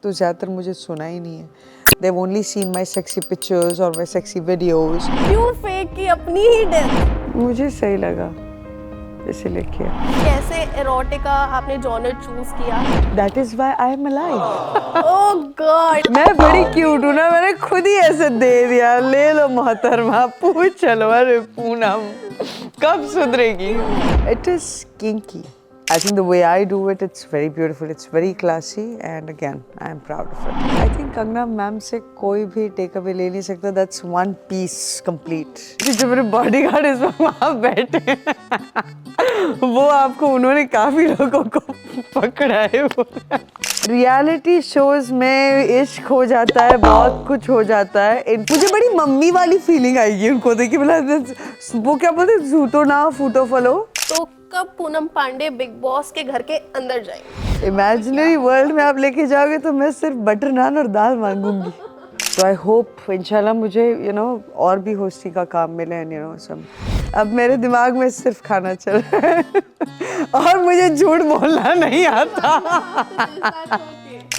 तो ज़्यादातर मुझे सुना ही नहीं है. They've only seen my sexy pictures or my sexy videos. क्यों फेक की अपनी ही डेथ? मुझे सही लगा इसीलिए किया. कैसे एरोटिका आपने जॉनर चूज किया? That is why I am alive. Oh God, मैं बड़ी क्यूट हूँ ना, मैंने खुद ही ऐसे दे दिया. ले लो मोहतरमा, पूछ चलो. अरे पूनम कब सुधरेगी? It is kinky. I think the way I do it, it's very beautiful. It's very classy, and again, I am proud of it. I think Kangana ma'am से कोई भी टेक अवे ले नहीं सकता. That's one piece complete. जो मेरे bodyguard इस वहाँ बैठे हैं, वो आपको उन्होंने काफी लोगों को पकड़ा है. रियलिटी शोज में इश्क हो जाता है, बहुत कुछ हो जाता है. मुझे बड़ी मम्मी वाली फीलिंग आएगी उनको देख के. मतलब वो क्या बोलते, झूठो ना फूटो फलो. तो कब पूनम पांडे बिग बॉस के घर के अंदर जाएंगे? इमेजिनरी वर्ल्ड में आप लेके जाओगे तो मैं सिर्फ बटर नान और दाल मांगूंगी. तो आई होप इंशाल्लाह मुझे और भी होस्टी का काम मिले. एंड सब अब मेरे दिमाग में सिर्फ खाना चल रहा है और मुझे झूठ बोलना नहीं आता.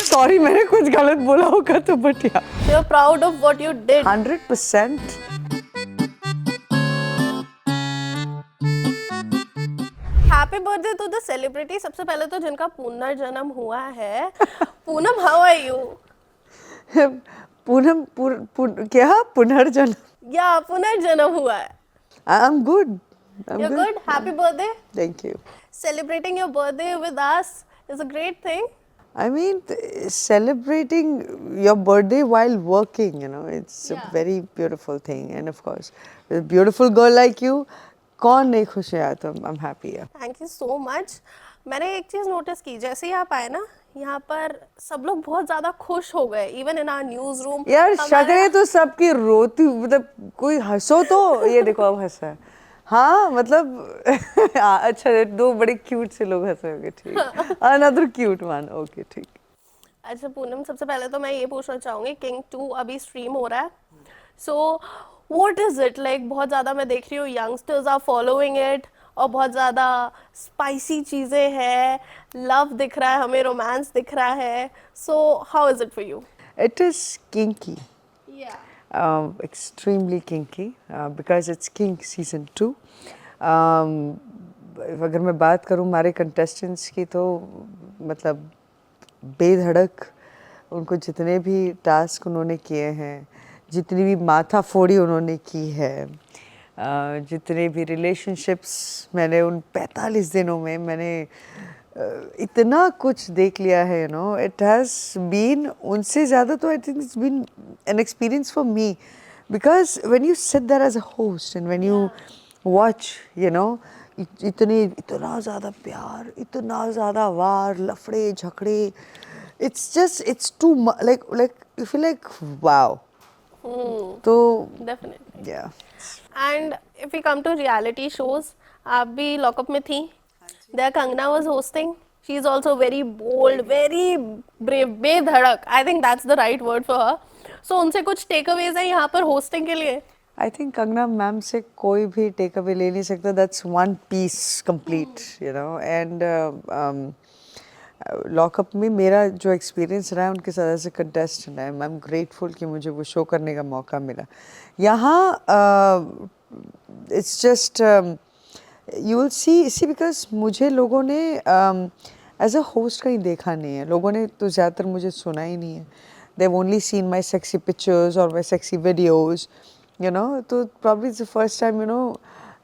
सॉरी, मैंने कुछ गलत बोला होगा तो but yeah. You are proud of what you did? 100%. Happy birthday to the celebrity. सबसे पहले तो जिनका पुनर्जन्म हुआ है. Poonam, how are you? Poonam क्या पुनर्जन्म? या पुनर्जन्म हुआ है. I am good. You're good. Happy birthday. Thank you. Celebrating your birthday with us is a great thing. I mean, celebrating your birthday while working, it's a very beautiful thing. And of course, with a beautiful girl like you, कौन नहीं खुश है? तो I'm happy. Thank you so much. मैंने एक चीज़ notice की, जैसे ही आप आए ना यहाँ पर, सब लोग बहुत ज़्यादा खुश हो गए. Even in our newsroom. यार शक्लें तो सबकी रोती, मतलब कोई हंसो तो ये देखो अब हंसा है. हाँ मतलब अच्छा, दो बड़े क्यूट से लोग हंसे होंगे. ठीक. Another cute one. ओके ठीक. अच्छा पूनम, सबसे पहले तो मैं ये पूछना चाहूँगी, किंग 2 अभी स्ट्रीम हो रहा है. So what is it like? बहुत ज़्यादा मैं देख रही हूँ यंगस्टर्स आर फॉलोइंग इट और बहुत ज़्यादा स्पाइसी चीज़ें हैं. लव दिख रहा है हमें, रोमांस दिख रहा है. So how is it for you? It is kinky. Extremely kinky because it's King season 2. अगर मैं बात करूँ हमारे कंटेस्टेंट्स की तो मतलब बेधड़क उनको जितने भी टास्क उन्होंने किए हैं, जितनी भी माथा फोड़ी उन्होंने की है, जितने भी रिलेशनशिप्स मैंने उन 45 दिनों में मैंने इतना कुछ देख लिया है. इट हैज़ बीन, उनसे ज़्यादा तो I think it's been an experience for me. Because when you sit there as a host and when you watch इतना ज़्यादा प्यार, इतना ज़्यादा वार, लफड़े झगड़े, it's too much. Like you feel like wow. तो definitely. yeah. And if we come to reality shows, आप भी Lockup में थी. There Kangana was hosting. She is also very bold, very brave, बेधड़क. I think that's the right word for her. So उनसे कुछ take Awez है यहाँ पर होस्टिंग के लिए? I think कंगना मैम से कोई भी टेक अवे ले नहीं सकता. That's one piece complete. And lockup में मेरा जो एक्सपीरियंस रहा है उनके साथ as a contestant, I am grateful कि मुझे वो शो करने का मौका मिला. यहाँ it's just you will see because मुझे लोगों ने एज अ होस्ट कहीं देखा नहीं है. लोगों ने तो ज़्यादातर मुझे सुना ही नहीं है. They've only seen my sexy pictures or my sexy videos, तो probably it's the first time,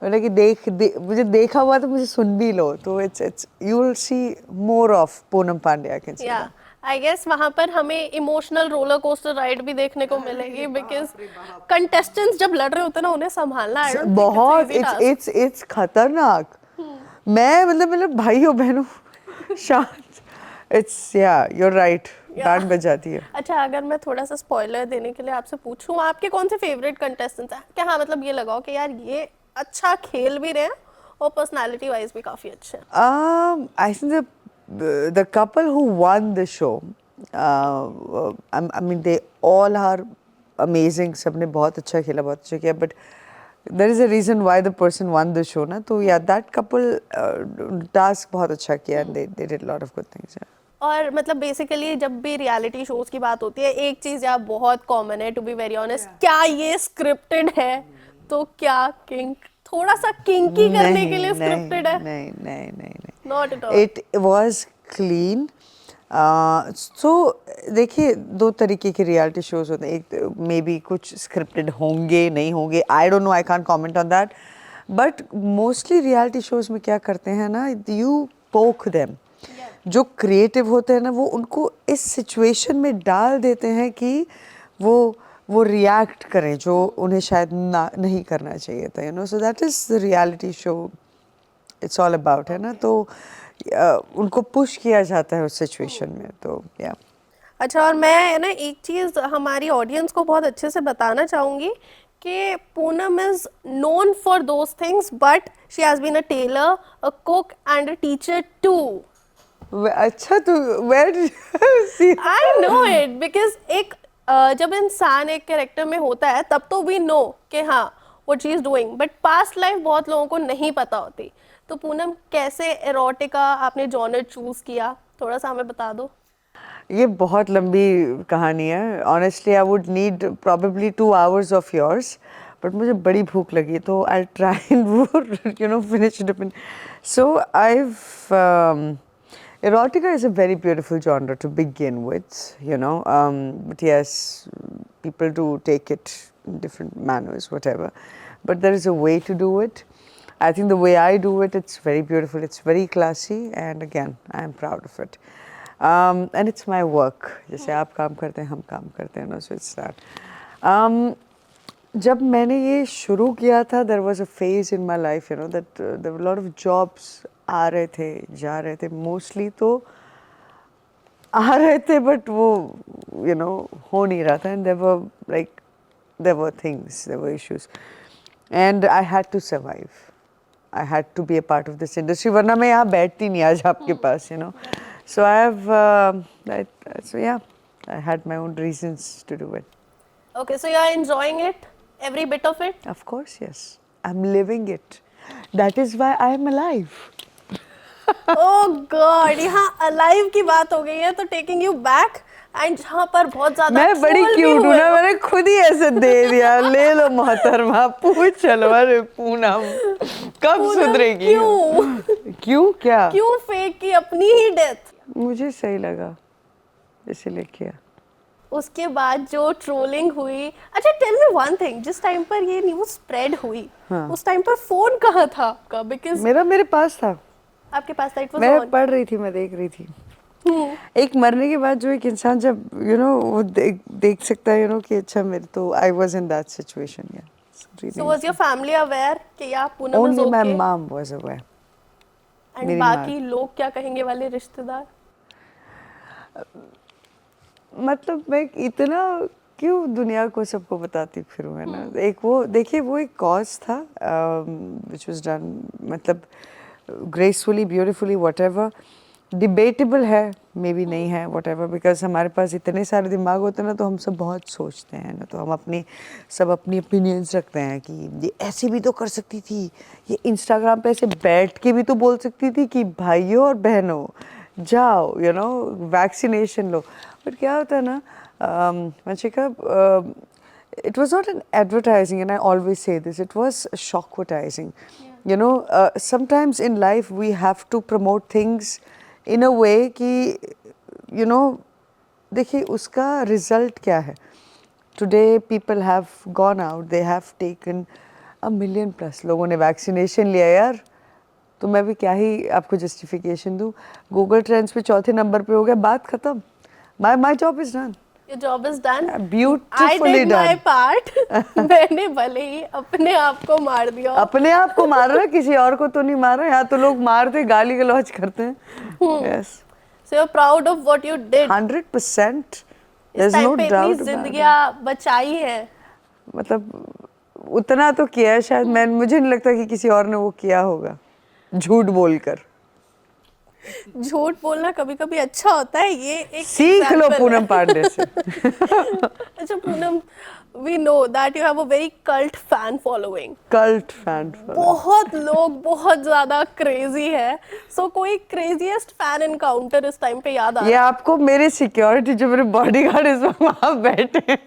मतलब कि मुझे देखा हुआ तो मुझे सुन भी लो. तो it's you will see more of Poonam Pandey, I can say that. I guess वहाँ पर हमें इमोशनल रोलर कोस्टर राइड भी देखने को मिलेगी, बिकॉज कंटेस्टेंट्स जब लड़ रहे होते हैं ना, उन्हें संभालना बहुत it's खतरनाक. मैं मतलब भाइयों बहनों शांत. It's you're right. बैंड बजाती है. अच्छा, अगर मैं थोड़ा सा स्पॉइलर देने के लिए आपसे पूछूं, आपके कौन से फेवरेट कंटेस्टेंट्स हैं? क्या हाँ मतलब ये लगाओ कि यार ये अच्छा खेल भी रहे हैं और पर्सनालिटी वाइज भी काफी अच्छे हैं. I think the couple who won the show, I mean they all are amazing. सबने बहुत अच्छा खेला, बहुत अच्छा किया. But there is a reason why the person won the show, ना. तो that couple task बहुत अच्छा किया and they did a lot of good things. और मतलब बेसिकली जब भी रियलिटी शोज की बात होती है, एक चीज यार बहुत कॉमन है, टू बी वेरी ऑनेस्ट, क्या ये स्क्रिप्टेड है? तो क्या किंग थोड़ा सा किंकी करने के नहीं लिए नहीं स्क्रिप्टेड है? नहीं नहीं नहीं नहीं not at all. It was clean. So देखिए, दो तरीके के रियलिटी शोज होते हैं, एक मे बी कुछ स्क्रिप्टेड होंगे नहीं होंगे, I don't know, I can't comment on that, but mostly reality shows में क्या करते हैं ना, यू पोक देम, जो क्रिएटिव होते हैं ना वो उनको इस सिचुएशन में डाल देते हैं कि वो रिएक्ट करें जो उन्हें शायद ना नहीं करना चाहिए था, you know, so that is the reality show it's all about, है ना, तो उनको पुश किया जाता है उस सिचुएशन में, तो या अच्छा, और मैं ना एक चीज हमारी ऑडियंस को बहुत अच्छे से बताना चाहूंगी कि Poonam is known for those things, but she has been a tailor, a cook and a teacher too. अच्छा, तो where see I know it because एक जब इंसान एक कैरेक्टर में होता है तब तो वी नो कि हाँ what she is doing, but past life बहुत लोगों को नहीं पता होती। तो पूनम, कैसे एरोटिका आपने जॉनर चूज किया, थोड़ा सा हमें बता दो। ये बहुत लंबी कहानी है, honestly I would need probably 2 hours of yours, but मुझे बड़ी भूख लगी तो I try and you know finish it up. So I've erotica is a very beautiful genre to begin with, you know, but yes, people do take it in different manners, whatever, but there is a way to do it. I think the way I do it, it's very beautiful, it's very classy, and again, I am proud of it. And it's my work. जैसे आप काम करते हैं, हम काम करते हैं, no, so it's that. जब मैंने ये शुरू किया था, there was a phase in my life, you know, that there were a lot of jobs आ रहे थे, जा रहे थे, mostly तो आ रहे थे, but वो, you know, हो नहीं रहा था, and there were things, there were issues, and I had to survive. I had to be a part of this industry, वरना मैं यहाँ बैठती नहीं आज आपके पास, you know. So so yeah, I had my own reasons to do it. Okay, so you are enjoying it, every bit of it? Of course, yes. I'm living it. That is why I am alive. Oh God, यहाँ alive की बात हो गई है तो taking you back, and जहाँ पर बहुत ज्यादा मैं बड़ी troll भी क्यूट हूँ हुए ना, हो। मैंने खुद ही ऐसे दे दिया, ले लो मोहतरमा, पूछ चलो, अरे पूनम कब पूनम, सुधरेगी? क्यों क्यों क्या? क्यों फेक की अपनी ही डेथ? मुझे सही लगा इसलिए किया। उसके बाद जो ट्रोलिंग हुई, अच्छा टेल मी वन थिंग, जिस टाइम पर ये न्यूज़ स्प्रेड हुई, उस टाइम पर फोन कहाँ था आपका? बिकॉज मेरे पास था, आपके पास था, इट वाज मैं ऑन। पढ़ रही थी, मैं देख रही थी। एक मरने के बाद जो एक इंसान जब यू नो वो देख सकता है, यू नो, कि अच्छा मेरे तो I was in that situation, या so was your family aware कि या Poonam is only my okay? Mom was aware. And मेरी बाकी लोग क्या कहेंगे वाले रिश्तेदार? मतलब मैं इतना क्यों दुनिया को सबको बताती फिरूं, है ना। एक वो देखिए, वो एक कॉज था विच वाज डन, मतलब ग्रेसफुली, ब्यूटीफुली, व्हाटएवर, डिबेटेबल है, मे बी नहीं है, व्हाटएवर, बिकॉज हमारे पास इतने सारे दिमाग होते हैं ना, तो हम सब बहुत सोचते हैं ना, तो हम अपनी ओपिनियंस रखते हैं कि ये ऐसे भी तो कर सकती थी, ये इंस्टाग्राम पे ऐसे बैठ के भी तो बोल सकती थी कि भाइयों और बहनों जाओ, you know, vaccination low. But क्या होता है ना, Vanshika, it was not an advertising, and I always say this, it was shockvertising. You know, sometimes in life we have to promote things in a way कि you know, देखिए उसका result क्या है. Today people have gone out, they have taken 1 million plus लोगों ने vaccination लिया यार, तो मैं भी क्या ही आपको जस्टिफिकेशन दूँ। गूगल ट्रेंड्स पे 4थे नंबर पे हो गया, बात खत्म। My job is done. Your job is done. Beautifully I did done. my part. मैंने भले ही अपने आप को मार दिया। अपने आप को मार रहा, किसी और को तो नहीं मार रहा। यहाँ तो लोग मारते, गाली गलौज करते हैं। Yes. So you're proud of what you did. 100%. इस There's टाइम no पे doubt इतनी about it. जिंदगियां बचाई हैं। मतलब उतना तो किया है शायद, मुझे नहीं लगता कि किसी और ने वो किया होगा झूठ बोलकर। झूठ बोलना कभी कभी अच्छा होता है, ये एक सीख लो example पूनम है। पांडे से। अच्छा Poonam, we know that you have a very cult fan following. Cult fan. बहुत लोग बहुत ज्यादा क्रेजी है। सो कोई क्रेजीएस्ट फैन एनकाउंटर इस टाइम पे याद आ ये रहा है? आपको मेरे सिक्योरिटी जो मेरे बॉडीगार्ड इस वक्त वहाँ बैठे हैं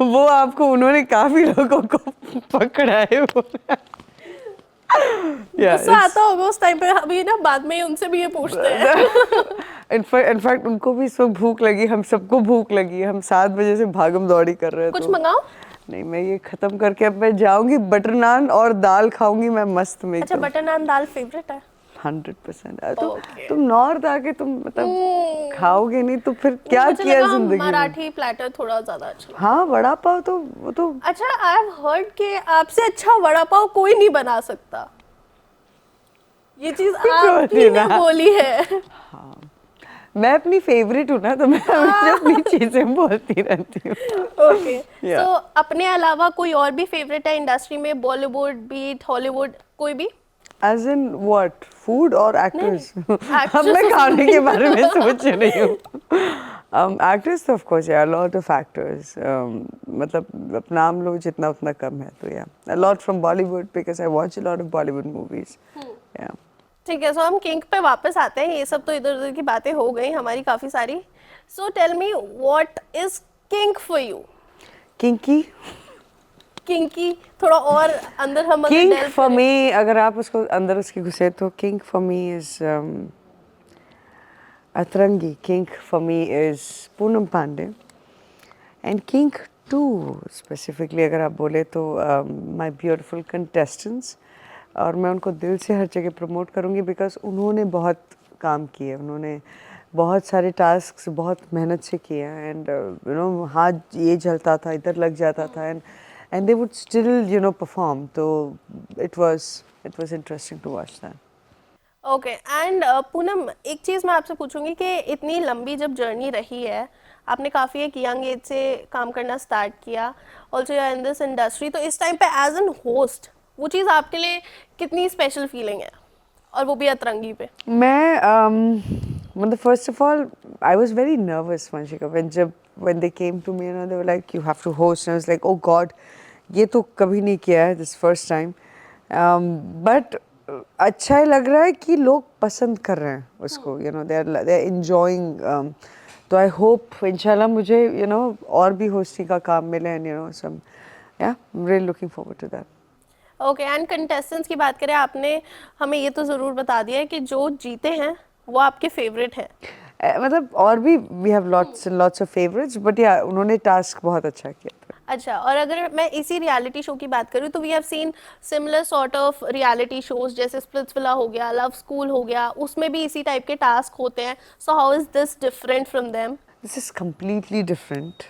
वो आपको उन्होंने काफी लोगों को पकड़ा है वो। गुस्सा आता होगा उस टाइम पे, अभी ना बाद में ही उनसे भी ये पूछते हैं। इनफैक्ट उनको भी इस वक्त भूख लगी, हम सबको भूख लगी, हम 7 बजे से भागम दौड़ी कर रहे हैं। कुछ तो मंगाओ? नहीं, मैं ये खत्म करके अब मैं जाऊंगी, बटर नान और दाल खाऊंगी मैं मस्त में। अच्छा, बटर नान दाल फेवरेट है? 100%। तो Okay. तुम नॉर्थ आके तुम मतलब खाओगे नहीं तो फिर क्या मुझे किया लगा जिंदगी में? मराठी प्लेटर थोड़ा ज्यादा अच्छा। हाँ, वड़ा पाव तो वो तो अच्छा, आई हैव हर्ड कि आपसे अच्छा वड़ा पाव कोई नहीं बना सकता। ये चीज आपकी ने बोली है। मैं अपनी फेवरेट हूँ ना, तो मैं हमेशा अपनी चीजें बोलती रहती हूँ। Okay, Yeah. सो अपने अलावा कोई और भी फेवरेट है इंडस्ट्री में? बॉलीवुड, बीट, हॉलीवुड, कोई भी? As in what? Food और actors? actress अब मैं उसमें- खाने के बारे में सोच रही हूँ। Actors तो of course, yeah, a lot of actors. मतलब अब नाम लो जितना उतना कम है, तो yeah, a lot from Bollywood because I watch a lot of Bollywood movies. Yeah. ठीक है, सो हम किंग पे वापस आते हैं। ये सब तो इधर उधर की बातें हो गई हमारी काफी सारी। So tell me, what is kink for you? Kinky? Kinky थोड़ा और अंदर हम अगर King delve for करें- me, अगर आप उसको अंदर उसके घुसे तो king for me is Atrangi. King for me is Poonam Pandey. And king too specifically अगर आप बोले तो my beautiful contestants. और मैं उनको दिल से हर जगह प्रमोट करूँगी बिकॉज उन्होंने बहुत काम किए, उन्होंने बहुत सारे टास्क बहुत मेहनत से किए एंड यू नो हाथ ये जलता था, इधर लग जाता था and they would still you know perform. तो it was interesting to watch that. Okay, and Poonam, एक चीज़ मैं आपसे पूछूंगी कि इतनी लंबी जब जर्नी रही है, आपने काफ़ी एक यंग एज से काम करना स्टार्ट किया, ऑल्सो इन दिस इंडस्ट्री, तो इस टाइम पे एज एन होस्ट वो चीज़ आपके लिए कितनी स्पेशल फीलिंग है, और वो भी अतरंगी पे? मैं मतलब first of all I was very nervous Vanshika when they came to me and they were like you have to host and I was like oh god ये तो कभी नहीं किया है, this first time but अच्छा ही लग रहा है कि लोग पसंद कर रहे हैं उसको, you know they are enjoying तो I hope इंशाल्लाह मुझे you know और भी होस्टिंग का काम मिले and you know some yeah I'm really looking forward to that. Okay, and contestants की बात करें, आपने हमें ये तो ज़रूर बता दिया है कि जो जीते हैं वो आपके फेवरेट हैं। मतलब और भी we have lots and lots of favourites but yeah उन्होंने टास्क बहुत अच्छा किया था। अच्छा, और अगर मैं इसी रियलिटी शो की बात करूँ तो we have seen similar sort of reality shows, जैसे स्प्लिट्सविला हो गया, लव स्कूल हो गया, उसमें भी इसी टाइप के टास्क होते हैं। So how is this different from them? This is completely different.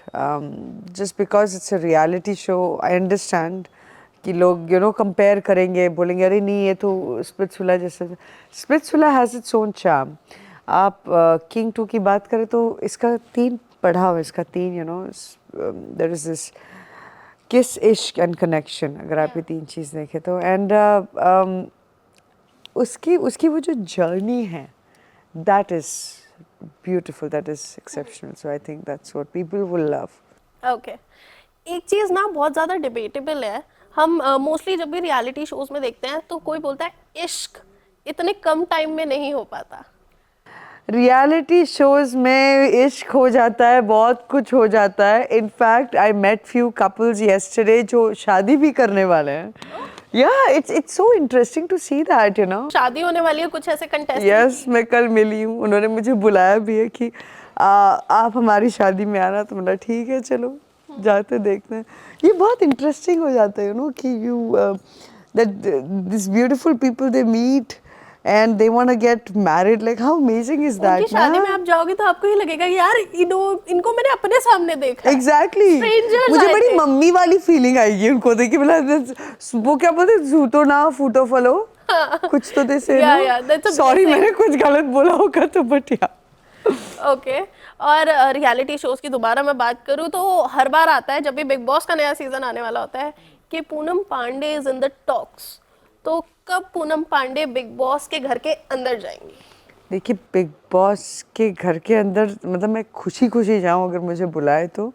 Just because it's a reality show, I understand कि लोग you know compare करेंगे, बोलेंगे अरे नहीं ये तो स्प्लिट्सविला जैसे। Splitsvilla has its own charm. आप किंग 2 की बात करें तो इसका 3 पढ़ाव है, इसका 3 you know there is this kiss, इश्क and connection, अगर आप ये 3 चीज़ देखें तो and उसकी वो जो जर्नी है that is beautiful, that is exceptional, so I think that's what people will love. Okay, एक चीज़ ना बहुत ज़्यादा डिबेटेबल है, हम मोस्टली जब भी रियलिटी शोज में देखते हैं तो कोई बोलता है इश्क इतने कम टाइम में नहीं हो पाता। रियलिटी शोज में इश्क हो जाता है, बहुत कुछ हो जाता है। In fact I met few couples yesterday जो शादी भी करने वाले हैं। Yeah it's so interesting to see that you know. शादी होने वाली है कुछ ऐसे कंटेस्टेंट? यस, मैं कल मिली हूँ, उन्होंने मुझे बुलाया भी है कि आप हमारी शादी में आना, तो बोला ठीक है चलो जाते देखते हैं। ये बहुत इंटरेस्टिंग हो जाता है यू नो कि you that this beautiful people they meet and they want to get married, like how amazing is that? उनकी शादी में आप जाओगे तो आपको ये लगेगा यार इनको मैंने अपने सामने देखा है। Exactly. Strangers मुझे आए बड़ी थे। मम्मी वाली फीलिंग आएगी उनको देख के, बोला वो क्या बोलते झूठो ना फूटो फलो कुछ तो दे Yeah, that's a sorry blessing. मैंने कुछ गलत बोला होगा तो बट या ओके, और रियलिटी शोज की दोबारा मैं बात करूँ तो हर बार आता है जब भी बिग बॉस का नया सीजन आने वाला होता है कि Poonam Pandey is in the talks, तो कब पूनम पांडे बिग बॉस के घर के अंदर जाएंगी? देखिए बिग बॉस के घर के अंदर मतलब मैं खुशी खुशी जाऊँ अगर मुझे बुलाए तो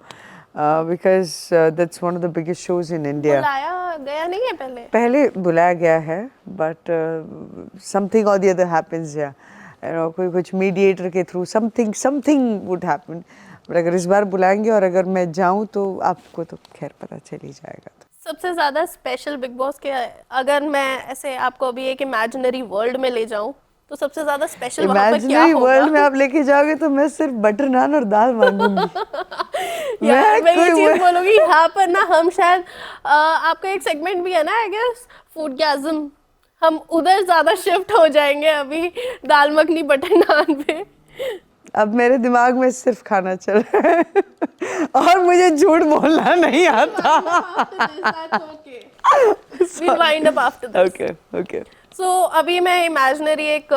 because that's one of the biggest shows in India. बुलाया गया नहीं है पहले? पहले बुलाया गया है, but something or the other happens, yeah. You know, कोई कुछ mediator के through something would happen. But अगर इस बार बुलाएंगे और अगर मैं जाऊँ तो आपको तो खैर पता चल ही जाएगा. सबसे ज़्यादा स्पेशल बिग बॉस के, अगर मैं ऐसे आपको अभी एक इमेजिनरी वर्ल्ड में ले जाऊं तो सबसे ज़्यादा स्पेशल वहाँ पर क्या इमेजिनरी होगा? वर्ल्ड में आप लेके जाओगे तो मैं सिर्फ बटर नान और दाल मांगूंगी. यार मैं ये कोई चीज़ बोलूँगी यहाँ पर ना, हम शायद आपका एक सेगमेंट भी है ना आई गेस, फूडगैज़म, हम उधर ज़्यादा शिफ्ट हो जाएंगे अभी दाल मखनी बटर नान पे. अब मेरे दिमाग में सिर्फ खाना चल रहा है और मुझे झूठ बोलना नहीं आता. We'll wind up after this. Okay. So अभी मैं इमेजिनरी एक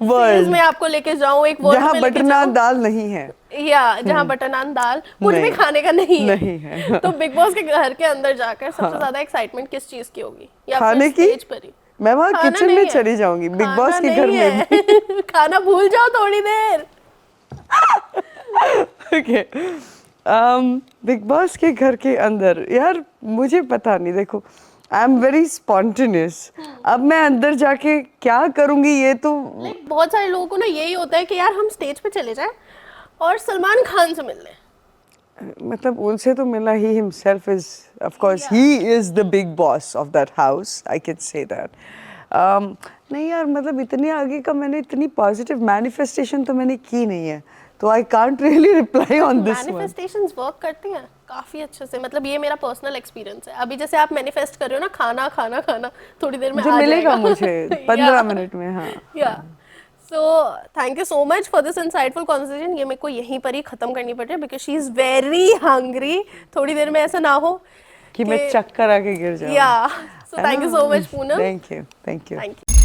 World. phase में आपको लेके जाऊँ, एक वर्ल्ड जहाँ में बटर लेके नान दाल नहीं है. या जहाँ बटर नान दाल कुछ भी नहीं, खाने का नहीं नहीं है. तो बिग बॉस के घर के अंदर जाकर सबसे ज्यादा एक्साइटमेंट किस चीज की होगी? या खाने फिर की? स्टेज पर ही? मैं वहाँ खाना किचन नहीं में है. चली जाऊंगी, बिग बॉस खाना के घर नहीं में. है. खाना भूल जाओ थोड़ी देर. Okay. बिग बॉस के घर के अंदर यार मुझे पता नहीं. देखो आई एम वेरी स्पॉन्टेनियस. अब मैं अंदर जाके क्या करूंगी ये तो बहुत सारे लोगों को ना यही होता है कि यार हम स्टेज पे चले जाएं और सलमान खान से मिल लें. मतलब उनसे तो मिला ही. himself is of course he is the big boss of that house, I can say that. नहीं यार मतलब इतने आगे का मैंने इतनी पॉजिटिव मैनिफेस्टेशन तो मैंने की नहीं है, तो I can't really reply on this one. Manifestations work करती हैं काफी अच्छे से. मतलब ये मेरा पर्सनल एक्सपीरियंस है. अभी जैसे आप मैनिफेस्ट कर रहे हो ना, खाना खाना खाना थोड़ी देर में मुझे आ मिलेगा जाएगा. मुझे 15 मिनट में. हाँ या so thank you so much for this insightful conversation. ये मेरे को यहीं पर ही खत्म करनी पड़ रही है because she is very hungry. थोड़ी देर में ऐसा ना हो कि मैं चक्कर आके गिर जाऊं. या so thank you so much Poonam. Thank you. Thank you.